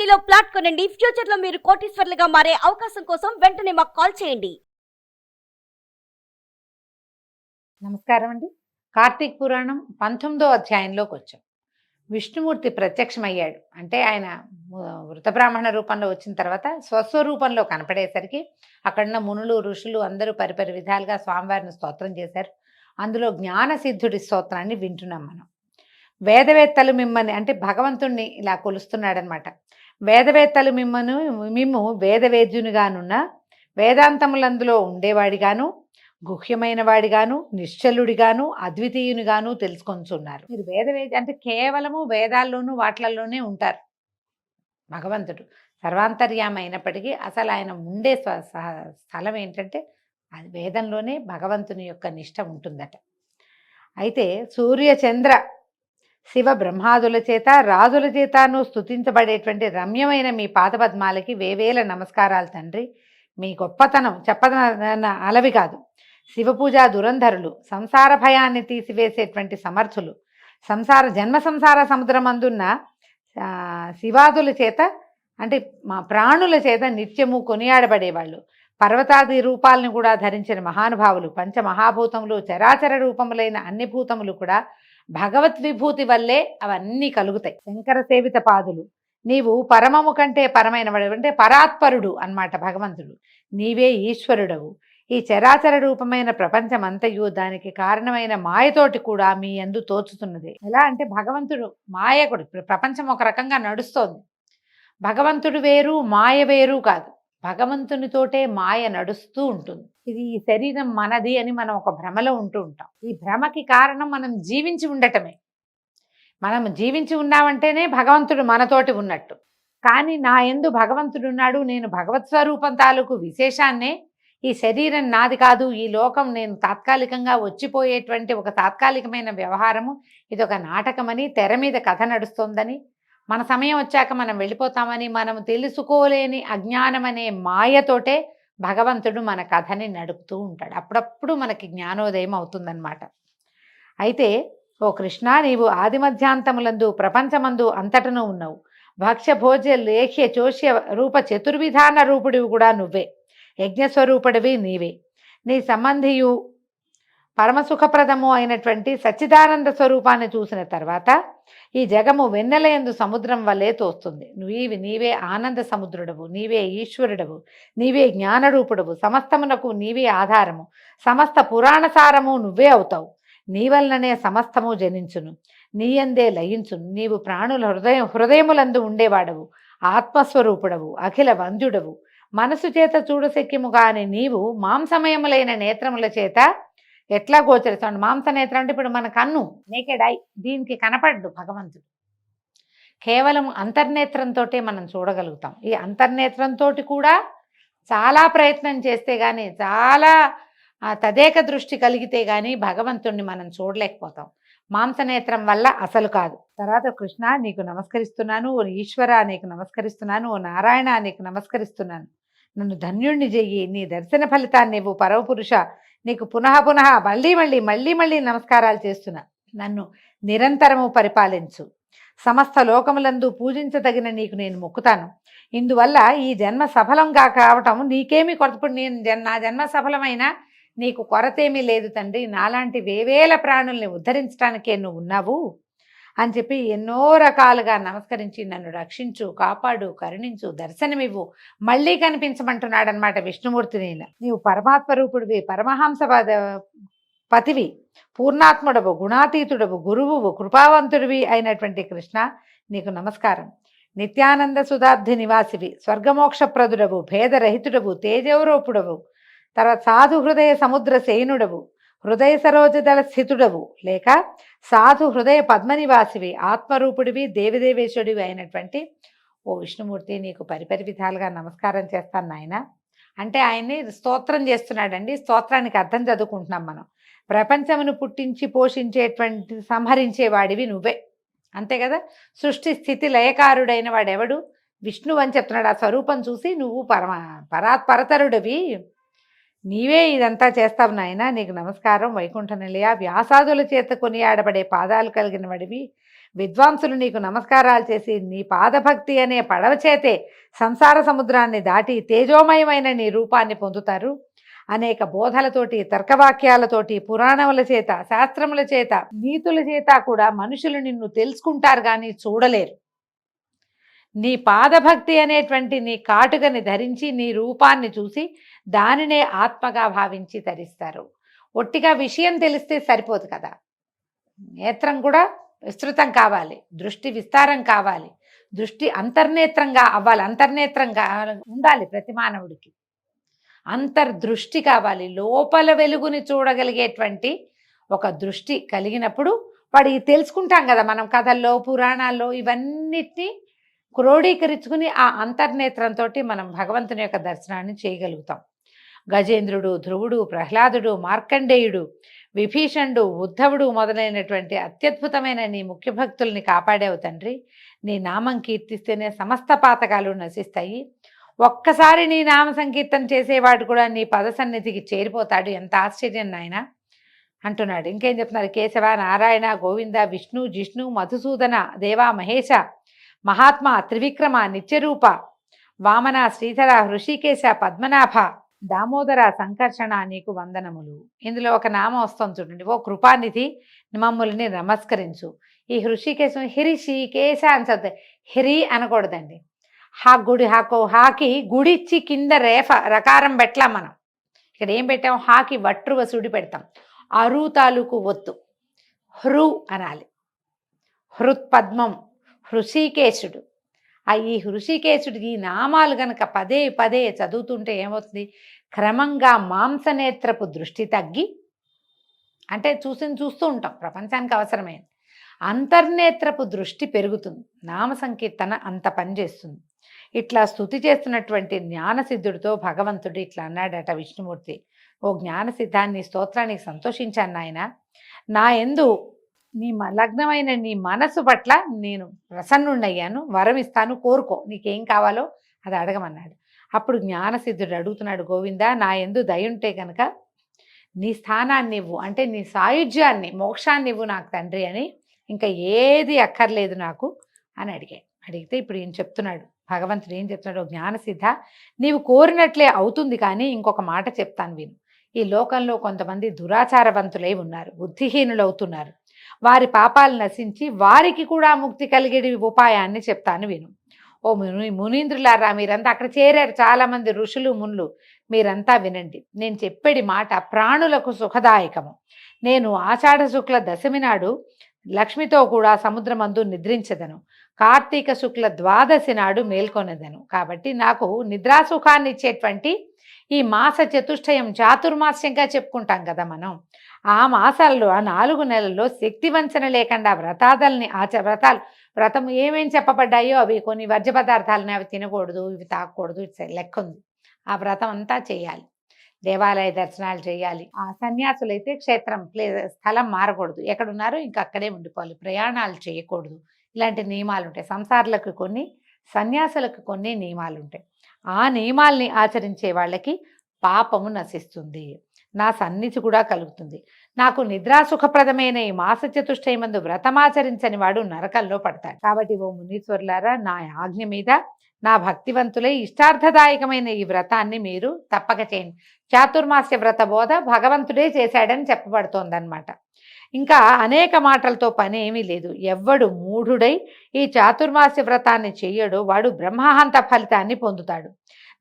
సిటీలో ప్లాట్ కొనండి. ఫ్యూచర్ లో మీరు కోటీశ్వర్లుగా మారే అవకాశం కోసం వెంటనే మాకు కాల్ చేయండి. నమస్కారం అండి. కార్తీక పురాణం 19వ అధ్యాయంలోకి వచ్చాం. విష్ణుమూర్తి ప్రత్యక్షమయ్యాడు. అంటే ఆయన వృత బ్రాహ్మణ రూపంలో వచ్చిన తర్వాత స్వస్వరూపంలో కనపడేసరికి అక్కడున్న మునులు ఋషులు అందరూ పరిపరి విధాలుగా స్వామివారిని స్తోత్రం చేశారు. అందులో జ్ఞానసిద్ధుడి స్తోత్రాన్ని వింటున్నాం మనం. వేదవేత్తలు మిమ్మల్ని అంటే భగవంతుణ్ణి ఇలా కొలుస్తున్నాడనమాట. వేదవేత్తలు మిమ్ము వేదవేద్యునిగానున్న వేదాంతములందులో ఉండేవాడిగాను గుహ్యమైన వాడిగాను నిశ్చలుడిగాను అద్వితీయునిగాను తెలుసుకొంచున్నారు. మీరు వేదవేద్య అంటే కేవలము వేదాల్లోనూ వాట్లల్లోనే ఉంటారు. భగవంతుడు సర్వాంతర్యామ అయినప్పటికీ అసలు ఆయన ఉండే స్థలం ఏంటంటే అది వేదంలోనే భగవంతుని యొక్క నిష్ట ఉంటుందట. అయితే సూర్య చంద్ర శివ బ్రహ్మాదుల చేత రాజుల చేతను స్తుతించబడేటువంటి రమ్యమైన మీ పాదపద్మాలకి వేవేల నమస్కారాలు తండ్రి. మీ గొప్పతనం చెప్పదన అలవి కాదు. శివపూజా దురంధరులు, సంసార భయాన్ని తీసివేసేటువంటి సమర్థులు, జన్మ సంసార సముద్రమందున్న శివాదుల చేత అంటే మా ప్రాణుల చేత నిత్యము కొనియాడబడేవాళ్ళు, పర్వతాది రూపాలను కూడా ధరించిన మహానుభావులు, పంచమహాభూతములు చరాచర రూపములైన అన్ని భూతములు కూడా భగవద్విభూతి వల్లే అవన్నీ కలుగుతాయి. శంకర సేవిత పాదులు, నీవు పరమము కంటే పరమైన వాడు అంటే పరాత్పరుడు అన్నమాట భగవంతుడు. నీవే ఈశ్వరుడవు. ఈ చరాచర రూపమైన ప్రపంచమంతయు దానికి కారణమైన మాయతోటి కూడా మీ యందు తోచుతున్నది. ఎలా అంటే భగవంతుడు మాయకుడు. ప్రపంచం ఒక రకంగా నడుస్తోంది. భగవంతుడు వేరు మాయ వేరు కాదు. భగవంతునితోటే మాయ నడుస్తూ ఉంటుంది. ఇది ఈ శరీరం మనది అని మనం ఒక భ్రమలో ఉంటూ ఉంటాం. ఈ భ్రమకి కారణం మనం జీవించి ఉండటమే. మనం జీవించి ఉన్నామంటేనే భగవంతుడు మనతోటి ఉన్నట్టు. కానీ నా యందు భగవంతుడు ఉన్నాడు, నేను భగవత్ స్వరూపం తాలూకు విశేషాన్నే, ఈ శరీరం నాది కాదు, ఈ లోకం నేను తాత్కాలికంగా వచ్చిపోయేటువంటి ఒక తాత్కాలికమైన వ్యవహారము, ఇది ఒక నాటకమని, తెర మీద కథ నడుస్తోందని, మన సమయం వచ్చాక మనం వెళ్ళిపోతామని మనం తెలుసుకోలేని అజ్ఞానం అనే మాయతోటే భగవంతుడు మన కథని నడుపుతూ ఉంటాడు. అప్పుడప్పుడు మనకి జ్ఞానోదయం అవుతుందన్నమాట. అయితే ఓ కృష్ణ, నీవు ఆది మధ్యాంతములందు ప్రపంచమందు అంతటను ఉన్నావు. భక్ష్య భోజ్య లేఖ్య చోష్య రూప చతుర్విధాన రూపుడివి కూడా నువ్వే. యజ్ఞస్వరూపుడివి నీవే. నీ సంబంధియు పరమసుఖప్రదము అయినటువంటి సచ్చిదానంద స్వరూపాన్ని చూసిన తర్వాత ఈ జగము వెన్నెలయందు సముద్రం వల్లే తోస్తుంది. నీవే ఆనంద సముద్రుడవు, నీవే ఈశ్వరుడవు, నీవే జ్ఞానరూపుడవు, సమస్తమునకు నీవే ఆధారము, సమస్త పురాణసారము నువ్వే అవుతావు. నీ వలననే సమస్తము జనించును, నీయందే లయించును. నీవు ప్రాణుల హృదయములందు ఉండేవాడవు, ఆత్మస్వరూపుడవు, అఖిల వంద్యుడవు. మనసు చేత చూడశక్యము కాని నీవు మాంసమయములైన నేత్రముల చేత ఎట్లా గోచరిస్తాడు? మాంస నేత్రం అంటే ఇప్పుడు మన కన్ను నేకెడ్ ఐ, దీనికి కనపడ్డు భగవంతుడు. కేవలం అంతర్నేత్రంతో మనం చూడగలుగుతాం. ఈ అంతర్నేత్రంతో కూడా చాలా ప్రయత్నం చేస్తే కానీ, చాలా తదేక దృష్టి కలిగితే కానీ భగవంతుణ్ణి మనం చూడలేకపోతాం. మాంసనేత్రం వల్ల అసలు కాదు. తర్వాత కృష్ణ నీకు నమస్కరిస్తున్నాను, ఓ ఈశ్వర నీకు నమస్కరిస్తున్నాను, ఓ నారాయణ నీకు నమస్కరిస్తున్నాను. నన్ను ధన్యుణ్ణి చెయ్యి. నీ దర్శన ఫలితాన్ని ఇవ్వు పరమపురుష. నీకు పునః పునః మళ్ళీ నమస్కారాలు చేస్తున్నా. నన్ను నిరంతరము పరిపాలించు. సమస్త లోకములందు పూజించదగిన నీకు నేను మొక్కుతాను. ఇందువల్ల ఈ జన్మ సఫలంగా కావటం నీకేమీ కొరతప్పుడు నా జన్మ సఫలమైన నీకు కొరతేమీ లేదు తండ్రి. నాలాంటి వేవేల ప్రాణుల్ని ఉద్ధరించడానికే నువ్వు ఉన్నావు అని చెప్పి ఎన్నో రకాలుగా నమస్కరించి నన్ను రక్షించు, కాపాడు, కరుణించు, దర్శనమివ్వు, మళ్ళీ కనిపించమంటున్నాడనమాట విష్ణుమూర్తిని. నీవు పరమాత్మరూపుడివి, పరమహంస పతివి, పూర్ణాత్ముడవు, గుణాతీతుడవు, గురువువు, కృపావంతుడివి అయినటువంటి కృష్ణ నీకు నమస్కారం. నిత్యానంద సుధాబ్ధి నివాసివి, స్వర్గమోక్షప్రదుడవు, భేదరహితుడవు, తేజవరూపుడవు, తర్వాత సాధు హృదయ సముద్ర సేనుడవు, హృదయ సరోజదళ స్థితుడవు లేక సాధు హృదయ పద్మనివాసివి, ఆత్మరూపుడివి, దేవదేవేశ్వరుడివి అయినటువంటి ఓ విష్ణుమూర్తి నీకు పరిపరి విధాలుగా నమస్కారం చేస్తాను నాయన అంటే ఆయన్ని స్తోత్రం చేస్తున్నాడండి. స్తోత్రానికి అర్థం చదువుకుంటున్నాం మనం. ప్రపంచమును పుట్టించి పోషించేటువంటి సంహరించేవాడివి నువ్వే, అంతే కదా. సృష్టి స్థితి లయకారుడైన వాడెవడు? విష్ణువు అని చెప్తున్నాడు. ఆ స్వరూపం చూసి నువ్వు పరాత్పరతరుడివి, నీవే ఇదంతా చేస్తావు నాయన, నీకు నమస్కారం. వైకుంఠ నిలయ, వ్యాసాదుల చేత కొనియాడబడే పాదాలు కలిగిన వాడివి, విద్వాంసులు నీకు నమస్కారాలు చేసి నీ పాదభక్తి అనే పడవ చేతే సంసార సముద్రాన్ని దాటి తేజోమయమైన నీ రూపాన్ని పొందుతారు. అనేక బోధలతోటి, తర్కవాక్యాలతోటి, పురాణముల చేత, శాస్త్రముల చేత, నీతుల చేత కూడా మనుషులు నిన్ను తెలుసుకుంటారు కానీ చూడలేరు. నీ పాదభక్తి అనేటువంటి నీ కాటుకని ధరించి నీ రూపాన్ని చూసి దానినే ఆత్మగా భావించి తరిస్తారు. ఒట్టిగా విషయం తెలిస్తే సరిపోదు కదా, నేత్రం కూడా విస్తృతం కావాలి, దృష్టి విస్తారం కావాలి, దృష్టి అంతర్నేత్రంగా అవ్వాలి, అంతర్నేత్రంగా ఉండాలి. ప్రతి మానవుడికి అంతర్దృష్టి కావాలి, లోపల వెలుగుని చూడగలిగేటువంటి ఒక దృష్టి కలిగినప్పుడు వాడికి తెలుసుకుంటాం కదా. మనం కథల్లో, పురాణాల్లో ఇవన్నిటినీ క్రోడీకరించుకుని ఆ అంతర్నేత్రంతో మనం భగవంతుని యొక్క దర్శనాన్ని చేయగలుగుతాం. గజేంద్రుడు, ధ్రువుడు, ప్రహ్లాదుడు, మార్కండేయుడు, విభీషణుడు, ఉద్ధవుడు మొదలైనటువంటి అత్యద్భుతమైన నీ ముఖ్య భక్తుల్ని కాపాడేవు తండ్రి. నీ నామం కీర్తిస్తేనే సమస్త పాతకాలు నశిస్తాయి. ఒక్కసారి నీ నామ సంకీర్తన చేసేవాడు కూడా నీ పద సన్నిధికి చేరిపోతాడు. ఎంత ఆశ్చర్యం నాయన అంటున్నాడు. ఇంకేం చెప్తున్నారు? కేశవ, నారాయణ, గోవింద, విష్ణు, జిష్ణు, మధుసూదన, దేవా, మహేశ, మహాత్మా, త్రివిక్రమ, నిత్యరూప, వామన, శ్రీధర, హృషికేశ, పద్మనాభ, దామోదర, సంకర్షణ నీకు వందనములు. ఇందులో ఒక నామం వస్తుంది చూడండి. ఓ కృపానిధి, మమ్ముల్ని నమస్కరించు. ఈ హృషికేశం హిరిషికేశ అని చదువు. హిరి అనకూడదండి. హాకి గుడిచ్చి కింద రకారం పెట్టాం మనం. ఇక్కడ ఏం పెట్టాం? హాకి వట్రువ సుడి పెడతాం. అరు తాలూకు ఒత్తు హృ అనాలి. హృత్పద్మం, హృషికేశుడు. ఈ హృషికేశుడు ఈ నామాలు గనక పదే పదే చదువుతుంటే ఏమవుతుంది? క్రమంగా మాంసనేత్రపు దృష్టి తగ్గి, అంటే చూస్తూ ఉంటాం, ప్రపంచానికి అవసరమైంది, అంతర్నేత్రపు దృష్టి పెరుగుతుంది. నామ సంకీర్తన అంత పనిచేస్తుంది. ఇట్లా స్తుతి చేస్తున్నటువంటి జ్ఞానసిద్ధుడితో భగవంతుడు ఇట్లా అన్నాడట విష్ణుమూర్తి. ఓ జ్ఞానసిద్ధాన్ని స్తోత్రానికి సంతోషించాను నాయన. నా యందు నీ లగ్నమైన నీ మనసు పట్ల నేను ప్రసన్నుడయ్యాను, వరం ఇస్తాను, కోరుకో, నీకేం కావాలో అది అడగమన్నాడు. అప్పుడు జ్ఞానసిద్ధుడు అడుగుతున్నాడు, గోవింద, నా యందు దయుంటే కనుక నీ స్థానాన్ని ఇవ్వు, అంటే నీ సాయుధ్యాన్ని, మోక్షాన్ని ఇవ్వు నాకు తండ్రి అని, ఇంకా ఏది అక్కర్లేదు నాకు అని అడిగితే ఇప్పుడు ఈయన చెప్తున్నాడు, భగవంతుడు ఏం చెప్తున్నాడు? జ్ఞానసిద్ధ, నీవు కోరినట్లే అవుతుంది, కానీ ఇంకొక మాట చెప్తాను విను. ఈ లోకంలో కొంతమంది దురాచారవంతులై ఉన్నారు, బుద్ధిహీనులు అవుతున్నారు. వారి పాపాలు నశించి వారికి కూడా ముక్తి కలిగే ఉపాయాన్ని చెప్తాను విను. ఓ మునీంద్రులారా, మీరంతా అక్కడ చేరారు, చాలామంది ఋషులు, మునులు, మీరంతా వినండి. నేను చెప్పేది మాట ప్రాణులకు సుఖదాయకము. నేను ఆషాఢ శుక్ల దశమి నాడు లక్ష్మితో కూడా సముద్రమందు నిద్రించదను. కార్తీక శుక్ల ద్వాదశి నాడు మేల్కొనదను. కాబట్టి నాకు నిద్రాసుఖాన్ని ఇచ్చేటువంటి ఈ మాస చతుష్టయం, చాతుర్మాస్యంగా చెప్పుకుంటాం కదా మనం, ఆ మాసాల్లో, ఆ 4 నెలల్లో శక్తి వంచన లేకుండా వ్రతాలని వ్రతం ఏమేం చెప్పబడ్డాయో అవి కొన్ని వర్జ్య పదార్థాలని, అవి తినకూడదు, ఇవి తాకూడదు, లెక్క ఉంది. ఆ వ్రతం అంతా చేయాలి. దేవాలయ దర్శనాలు చేయాలి. ఆ సన్యాసులైతే క్షేత్రం స్థలం మారకూడదు, ఎక్కడున్నారో ఇంకా అక్కడే ఉండిపోవాలి, ప్రయాణాలు చేయకూడదు. ఇలాంటి నియమాలు ఉంటాయి. సంసారులకు కొన్ని, సన్యాసులకు కొన్ని నియమాలు ఉంటాయి. ఆ నియమాల్ని ఆచరించే వాళ్ళకి పాపము నశిస్తుంది, నా సన్నిధి కూడా కలుగుతుంది. నాకు నిద్రాసుఖప్రదమైన ఈ మాస చతుష్టయమందు వ్రతమాచరించని వాడు నరకంలో పడతాడు. కాబట్టి ఓ మునీశ్వరులారా, నా ఆజ్ఞ మీద నా భక్తివంతులై ఇష్టార్థదాయకమైన ఈ వ్రతాన్ని మీరు తప్పక చేయండి. చాతుర్మాస్య వ్రత బోధ భగవంతుడే చేశాడని చెప్పబడుతోందన్నమాట. ఇంకా అనేక మాటలతో పని ఏమీ లేదు. ఎవ్వడు మూఢుడై ఈ చాతుర్మాస్య వ్రతాన్ని చెయ్యడో వాడు బ్రహ్మహంత ఫలితాన్ని పొందుతాడు.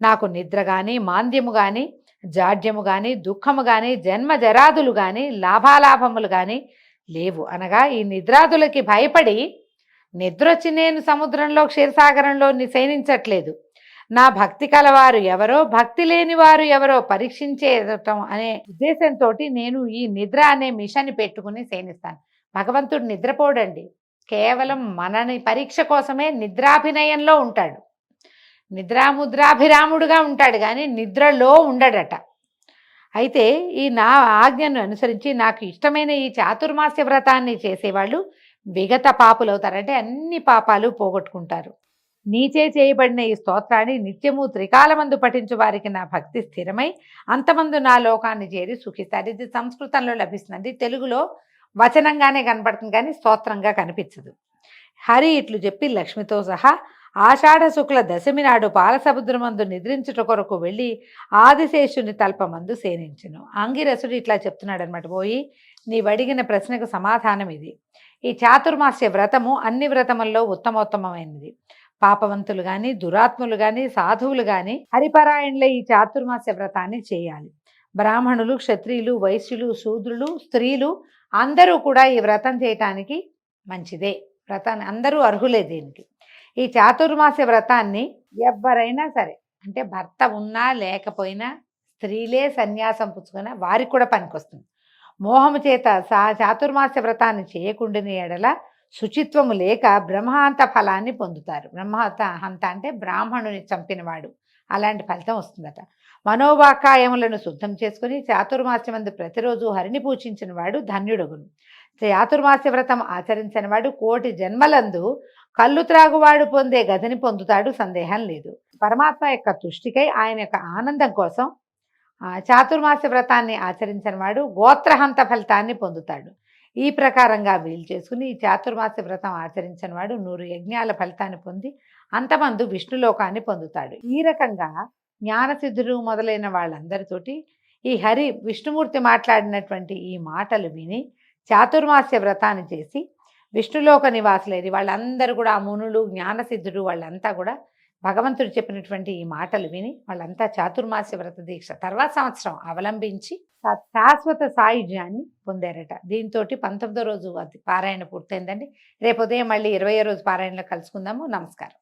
నాకు నిద్ర కానీ, మాంద్యము కానీ, జాడ్యము కానీ, దుఃఖము కానీ, జన్మ జరాదులు కానీ, లాభాలాభములు కానీ లేవు అనగా, ఈ నిద్రాదులకి భయపడి నిద్రొచ్చి నేను సముద్రంలో, క్షీరసాగరంలో శయనించట్లేదు. నా భక్తి కలవారు ఎవరో, భక్తి లేని వారు ఎవరో పరీక్షించేయటం అనే ఉద్దేశంతో నేను ఈ నిద్ర అనే మిషన్ పెట్టుకుని శయనిస్తాను. భగవంతుడు నిద్రపోడండి, కేవలం మనని పరీక్ష కోసమే నిద్రాభినయంలో ఉంటాడు. నిద్రాముద్రాభిరాముడుగా ఉంటాడు, కానీ నిద్రలో ఉండడట. అయితే ఈ నా ఆజ్ఞను అనుసరించి నాకు ఇష్టమైన ఈ చాతుర్మాస్య వ్రతాన్ని చేసేవాళ్ళు విగత పాపులు అవుతారంటే అన్ని పాపాలు పోగొట్టుకుంటారు. నీచే చేయబడిన ఈ స్తోత్రాన్ని నిత్యము త్రికాలమందు పఠించు వారికి నా భక్తి స్థిరమై అంతమందు నా లోకాన్ని చేరి సుఖిస్తారు. ఇది సంస్కృతంలో లభిస్తుంది, తెలుగులో వచనంగానే కనపడుతుంది కానీ స్తోత్రంగా కనిపించదు. హరి ఇట్లు చెప్పి లక్ష్మితో సహా ఆషాఢ శుక్ల దశమి నాడు పాలసముద్రమందు నిద్రించుట కొరకు వెళ్ళి ఆదిశేషుని తల్పమందు సేనించును. ఆంగిరసుడు ఇట్లా చెప్తున్నాడు అనమాట. పోయి నీవడిగిన ప్రశ్నకు సమాధానం ఇది. ఈ చాతుర్మాస్య వ్రతము అన్ని వ్రతముల్లో ఉత్తమోత్తమైనది. పాపవంతులు గాని, దురాత్ములు గాని, సాధువులు గాని హరిపరాయణులే ఈ చాతుర్మాస్య వ్రతాన్ని చేయాలి. బ్రాహ్మణులు, క్షత్రియులు, వైశ్యులు, శూద్రులు, స్త్రీలు అందరూ కూడా ఈ వ్రతం చేయటానికి మంచిదే. వ్రతాన్ని అందరూ అర్హులే దీనికి. ఈ చాతుర్మాస్య వ్రతాన్ని ఎవరైనా సరే, అంటే భర్త ఉన్నా లేకపోయినా, స్త్రీలే సన్యాసం పుచ్చుకున్నా వారికి కూడా పనికొస్తుంది. మోహము చేత చాతుర్మాస్య వ్రతాన్ని చేయకుండాని ఎడల శుచిత్వము లేక బ్రహ్మహంత ఫలాన్ని పొందుతారు. బ్రహ్మహంత అంటే బ్రాహ్మణుని చంపినవాడు, అలాంటి ఫలితం వస్తుందట. మనోవాకాయములను శుద్ధం చేసుకుని చాతుర్మాస్యమందు ప్రతిరోజు హరిని పూజించిన వాడు ధన్యుడగును. చాతుర్మాస్య వ్రతం ఆచరించిన వాడు కోటి జన్మలందు కళ్ళు త్రాగువాడు పొందే గతిని పొందుతాడు, సందేహం లేదు. పరమాత్మ యొక్క తుష్టికై, ఆయన యొక్క ఆనందం కోసం చాతుర్మాస్య వ్రతాన్ని ఆచరించిన వాడు గోత్రహంత ఫలితాన్ని పొందుతాడు. ఈ ప్రకారంగా వీలు చేసుకుని ఈ చాతుర్మాస్య వ్రతం ఆచరించిన వాడు 100 యజ్ఞాల ఫలితాన్ని పొంది అంతమందు విష్ణులోకాన్ని పొందుతాడు. ఈ రకంగా జ్ఞానసిద్ధులు మొదలైన వాళ్ళందరితోటి ఈ హరి విష్ణుమూర్తి మాట్లాడినటువంటి ఈ మాటలు విని చాతుర్మాస్య వ్రతాన్ని చేసి విష్ణులోక నివాసులేది వాళ్ళందరూ కూడా, ఆ మునులు, జ్ఞానసిద్ధుడు వాళ్ళంతా కూడా భగవంతుడు చెప్పినటువంటి ఈ మాటలు విని వాళ్ళంతా చాతుర్మాస్య వ్రత దీక్ష తర్వాత సంవత్సరం అవలంబించి శాశ్వత సాయుధ్యాన్ని పొందారట. దీంతో 19వ రోజు అది పారాయణ పూర్తయిందండి. రేపు ఉదయం మళ్ళీ 20వ రోజు పారాయణలో కలుసుకుందాము. నమస్కారం.